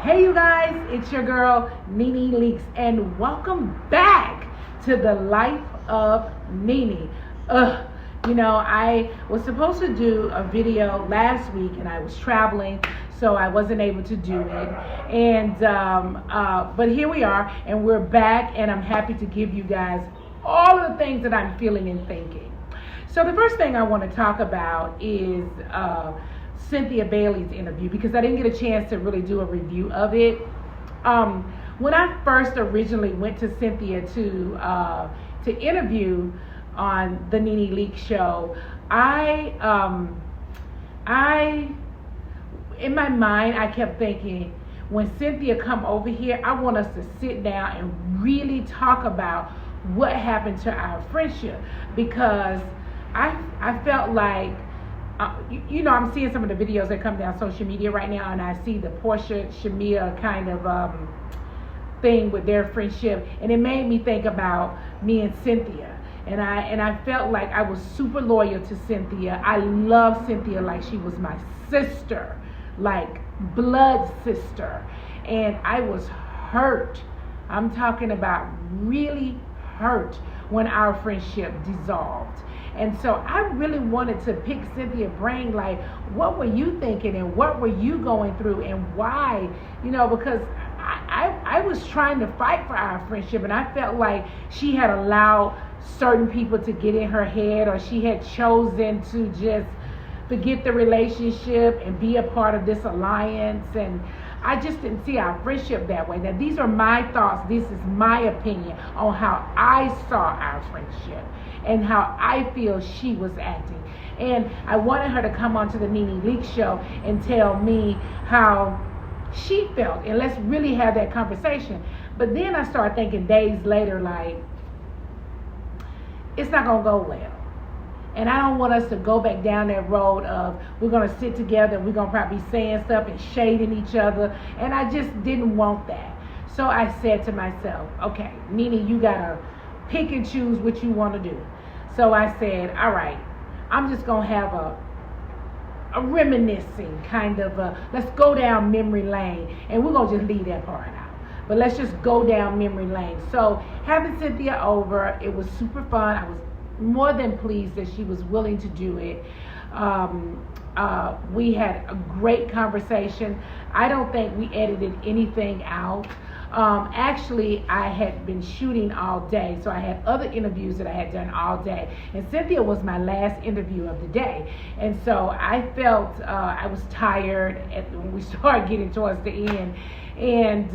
Hey you guys, it's your girl Nene Leakes, and welcome back to the Life of Nene. I was supposed to do a video last week and I was traveling, so I wasn't able to do it. And but here we are, and we're back, and I'm happy to give you guys all of the things that I'm feeling and thinking. So the first thing I want to talk about is Cynthia Bailey's interview, because I didn't get a chance to really do a review of it. When I first originally went to Cynthia to interview on the Nene Leakes show, I in my mind I kept thinking, when Cynthia come over here, I want us to sit down and really talk about what happened to our friendship, because I felt like I'm seeing some of the videos that come down social media right now, and I see the Portia Shamia kind of thing with their friendship, and it made me think about me and Cynthia, and I felt like I was super loyal to Cynthia. I love Cynthia like she was my sister, like blood sister, and I was hurt. I'm talking about really hurt when our friendship dissolved. And so I really wanted to pick Cynthia's brain, like, what were you thinking and what were you going through and why? Because I was trying to fight for our friendship, and I felt like she had allowed certain people to get in her head, or she had chosen to just forget the relationship and be a part of this alliance. And I just didn't see our friendship that way. Now, these are my thoughts. This is my opinion on how I saw our friendship and how I feel she was acting. And I wanted her to come onto the Nene Leakes show and tell me how she felt, and let's really have that conversation. But then I started thinking days later, like, it's not going to go well. And I don't want us to go back down that road of we're going to sit together and we're going to probably be saying stuff and shading each other. And I just didn't want that. So I said to myself, okay, Nene, you got to pick and choose what you want to do. So I said, all right, I'm just going to have a reminiscing kind of let's go down memory lane. And we're going to just leave that part out. But let's just go down memory lane. So having Cynthia over, it was super fun. I was more than pleased that she was willing to do it. We had a great conversation. I don't think we edited anything out. Actually, I had been shooting all day, so I had other interviews that I had done all day, and Cynthia was my last interview of the day. And so I felt I was tired when we started getting towards the end, and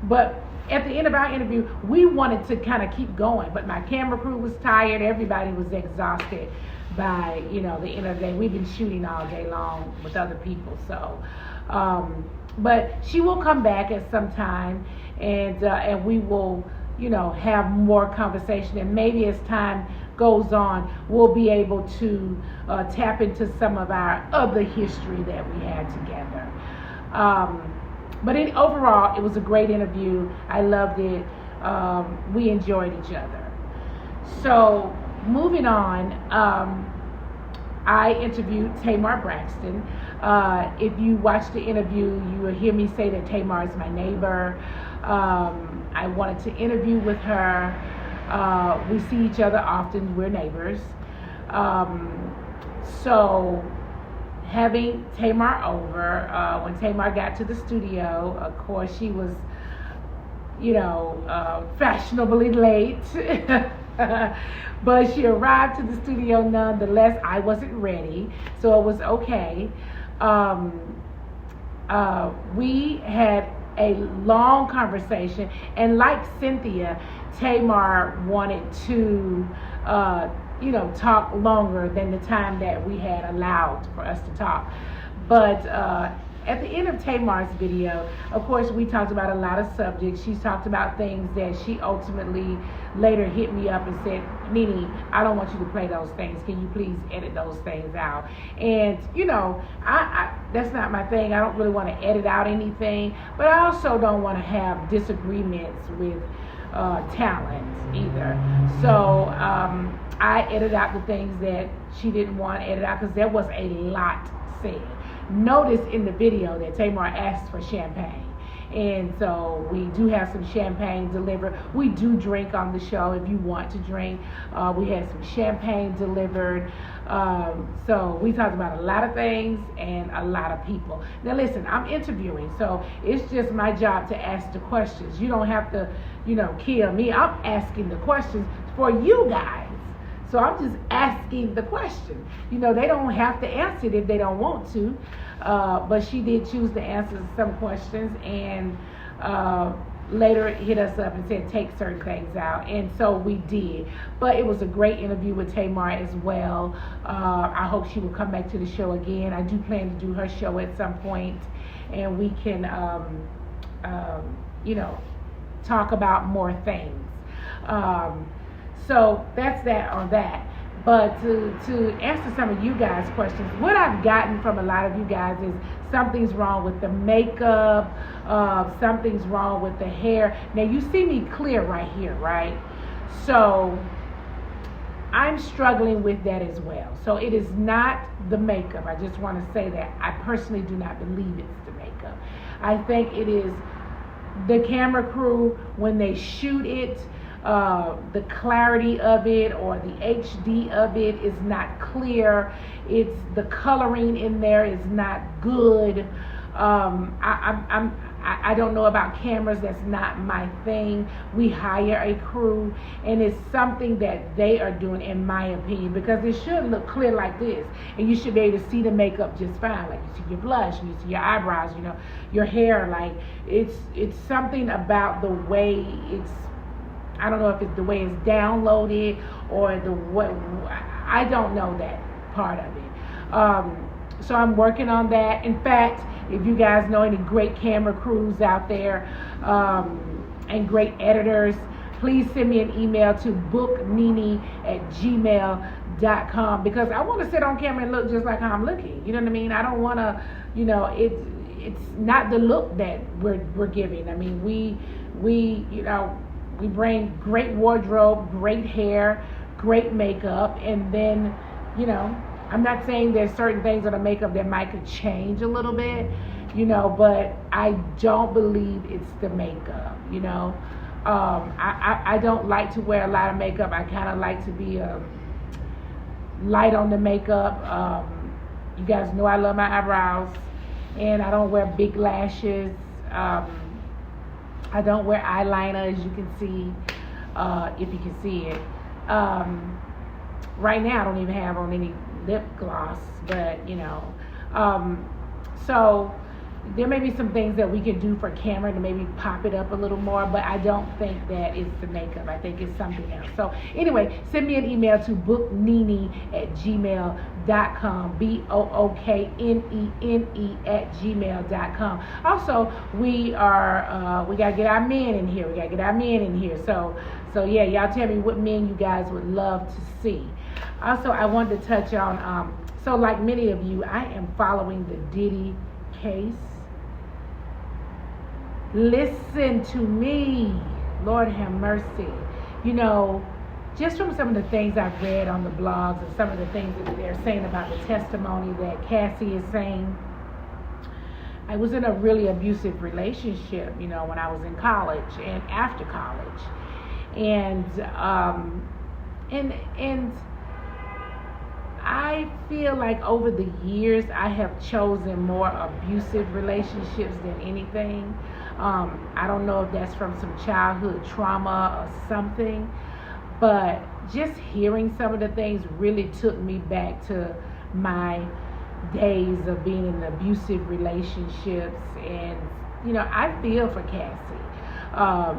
but at the end of our interview, we wanted to kind of keep going, but my camera crew was tired. Everybody was exhausted by, the end of the day. We've been shooting all day long with other people. So, but she will come back at some time, and we will, have more conversation. And maybe as time goes on, we'll be able to tap into some of our other history that we had together. But overall, it was a great interview. I loved it. We enjoyed each other. So moving on, I interviewed Tamar Braxton. If you watch the interview, you will hear me say that Tamar is my neighbor. I wanted to interview with her. We see each other often. We're neighbors. So having Tamar over, when Tamar got to the studio, of course she was, fashionably late, but she arrived to the studio nonetheless. I wasn't ready, so it was okay. We had a long conversation, and like Cynthia, Tamar wanted to talk longer than the time that we had allowed for us to talk. But at the end of Tamar's video, of course, we talked about a lot of subjects. She talked about things that she ultimately later hit me up and said, Nene, I don't want you to play those things. Can you please edit those things out? And, I that's not my thing. I don't really want to edit out anything, but I also don't want to have disagreements with talent either. So I edited out the things that she didn't want to edit out, because there was a lot said. Notice in the video that Tamar asked for champagne, And so we do have some champagne delivered. We do drink on the show if you want to drink. We had some champagne delivered. So we talked about a lot of things and a lot of people. Now listen, I'm interviewing, so it's just my job to ask the questions. You don't have to, kill me. I'm asking the questions for you guys. So I'm just asking the question. They don't have to answer it if they don't want to. But she did choose to answer some questions, and later hit us up and said take certain things out, and so we did. But it was a great interview with Tamar as well. I hope she will come back to the show again. I do plan to do her show at some point, and we can talk about more things. So that's that on that. But to answer some of you guys' questions, what I've gotten from a lot of you guys is something's wrong with the makeup, something's wrong with the hair. Now you see me clear right here, right? So I'm struggling with that as well. So it is not the makeup. I just want to say that I personally do not believe it's the makeup. I think it is the camera crew when they shoot it. The clarity of it or the HD of it is not clear. It's the coloring in there is not good. I don't know about cameras. That's not my thing. We hire a crew, and it's something that they are doing, in my opinion, because it should look clear like this, and you should be able to see the makeup just fine. Like you see your blush, and you see your eyebrows, your hair. Like it's something about the way it's. I don't know if it's the way it's downloaded or the what. I don't know that part of it. So I'm working on that. In fact, if you guys know any great camera crews out there and great editors, please send me an email to booknene@gmail.com, because I want to sit on camera and look just like how I'm looking. You know what I mean? I don't want to. It's not the look that we're giving. I mean, we bring great wardrobe, great hair, great makeup, and then, I'm not saying there's certain things on the makeup that might could change a little bit, but I don't believe it's the makeup, I don't like to wear a lot of makeup. I kind of like to be light on the makeup. You guys know I love my eyebrows, and I don't wear big lashes. I don't wear eyeliner, as you can see, if you can see it. Right now, I don't even have on any lip gloss, but, so there may be some things that we can do for camera to maybe pop it up a little more, but I don't think that it's the makeup. I think it's something else. So anyway, send me an email to booknene@gmail.com, BOOKNENE@gmail.com. Also, we gotta get our men in here. So yeah, y'all tell me what men you guys would love to see. Also, I wanted to touch on, so like many of you, I am following the Diddy case. Listen to me, Lord have mercy. Just from some of the things I've read on the blogs and some of the things that they're saying about the testimony that Cassie is saying, I was in a really abusive relationship, when I was in college and after college, and I feel like over the years I have chosen more abusive relationships than anything. I don't know if that's from some childhood trauma or something, but just hearing some of the things really took me back to my days of being in abusive relationships. And I feel for Cassie,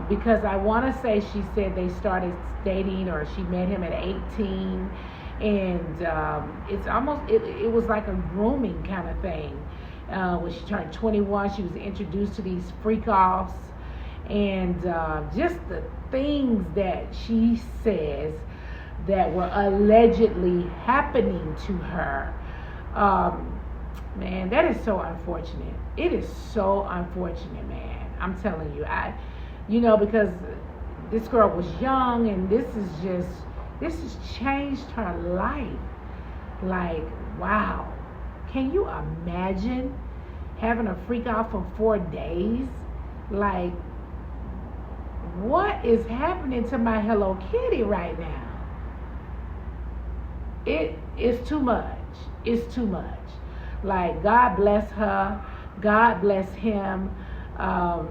because I want to say she said they started dating, or she met him at 18, and it's almost it was like a grooming kind of thing. When she turned 21, she was introduced to these freak-offs, and just the things that she says that were allegedly happening to her. Man, that is so unfortunate. It is so unfortunate, man. I'm telling you, because this girl was young, and this has changed her life. Like, wow. Can you imagine having a freak out for 4 days Like, what is happening to my Hello Kitty right now? It is too much. It's too much. Like, God bless her. God bless him. Wow.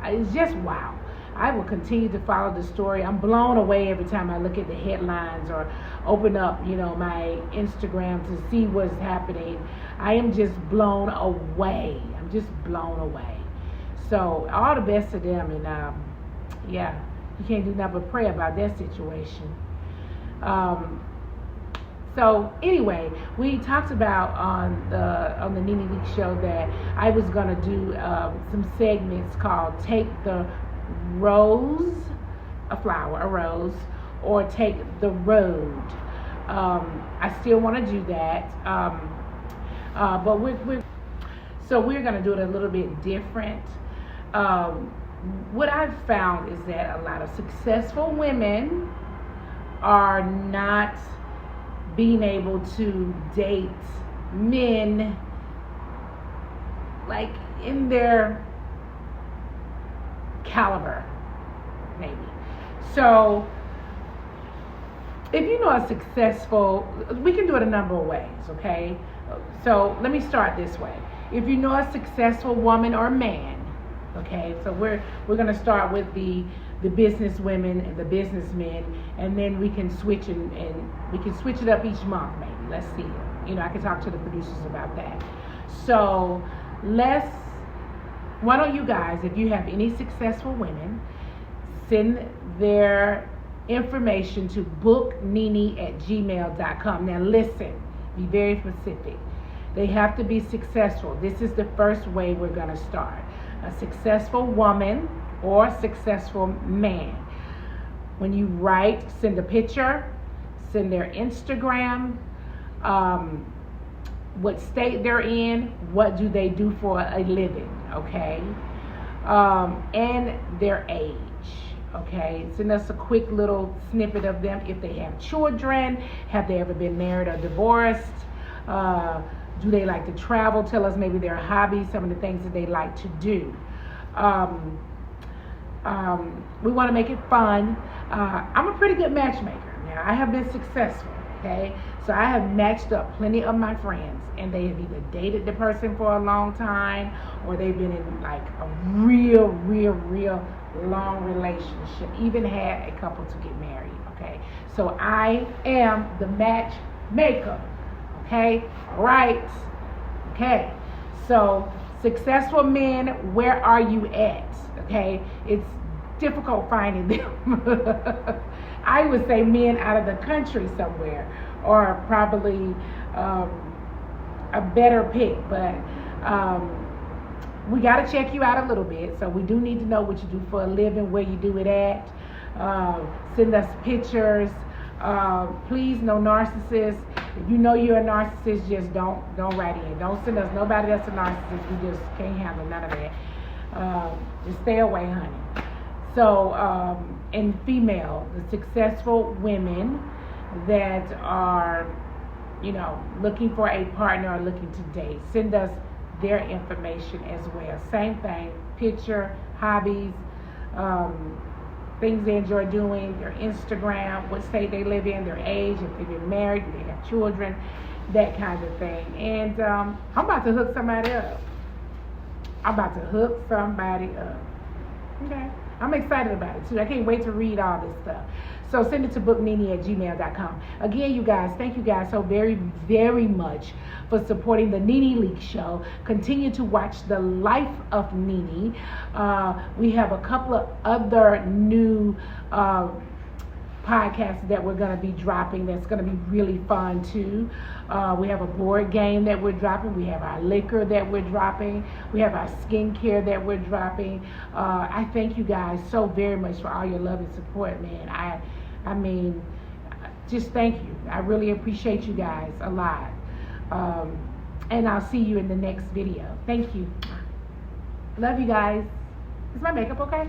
It's just wow. I will continue to follow the story. I'm blown away every time I look at the headlines or open up, my Instagram to see what's happening. I am just blown away. I'm just blown away. So all the best to them, and yeah, you can't do nothing but pray about that situation. So anyway, we talked about on the Nene Leakes show that I was gonna do some segments called "Take the Rose," a rose, or "Take the Road." I still want to do that, but we're gonna do it a little bit different. What I've found is that a lot of successful women are not being able to date men like in their caliber, maybe. So if you know a successful, we can do it a number of ways, okay? So let me start this way. If you know a successful woman or man, okay, so we're going to start with the business women and the businessmen, and then we can switch and we can switch it up each month, maybe. Let's see. I can talk to the producers about that. So why don't you guys, if you have any successful women, send their information to booknene@gmail.com. Now listen, be very specific. They have to be successful. This is the first way we're going to start. A successful woman or successful man. When you write, send a picture, send their Instagram, what state they're in, what do they do for a living, okay? And their age, okay? Send us a quick little snippet of them. If they have children, have they ever been married or divorced? Do they like to travel? Tell us maybe their hobbies, some of the things that they like to do. We want to make it fun. I'm a pretty good matchmaker. Now, I have been successful, okay? So I have matched up plenty of my friends, and they have either dated the person for a long time, or they've been in like a real long relationship, even had a couple to get married, okay? So I am the matchmaker, okay? All right, okay. So successful men, where are you at? Okay, it's difficult finding them. I would say men out of the country somewhere, or probably a better pick, but we got to check you out a little bit. So we do need to know what you do for a living, where you do it at. Send us pictures. Please, no narcissists. If you know you're a narcissist, just don't write in. Don't send us nobody that's a narcissist. We just can't handle none of that. Just stay away, honey. So, and female, the successful women that are, looking for a partner or looking to date, send us their information as well. Same thing, picture, hobbies, things they enjoy doing, their Instagram, what state they live in, their age, if they've been married, if they have children, that kind of thing. And I'm about to hook somebody up. Okay. I'm excited about it too. I can't wait to read all this stuff. So send it to booknene@gmail.com. Again, you guys, thank you guys so very, very much for supporting the Nene Leakes show. Continue to watch the Life of Nene. We have a couple of other new podcasts that we're going to be dropping that's going to be really fun too. We have a board game that we're dropping. We have our liquor that we're dropping. We have our skincare that we're dropping. I thank you guys so very much for all your love and support, man. I mean, just thank you. I really appreciate you guys a lot. And I'll see you in the next video. Thank you. Love you guys. Is my makeup okay?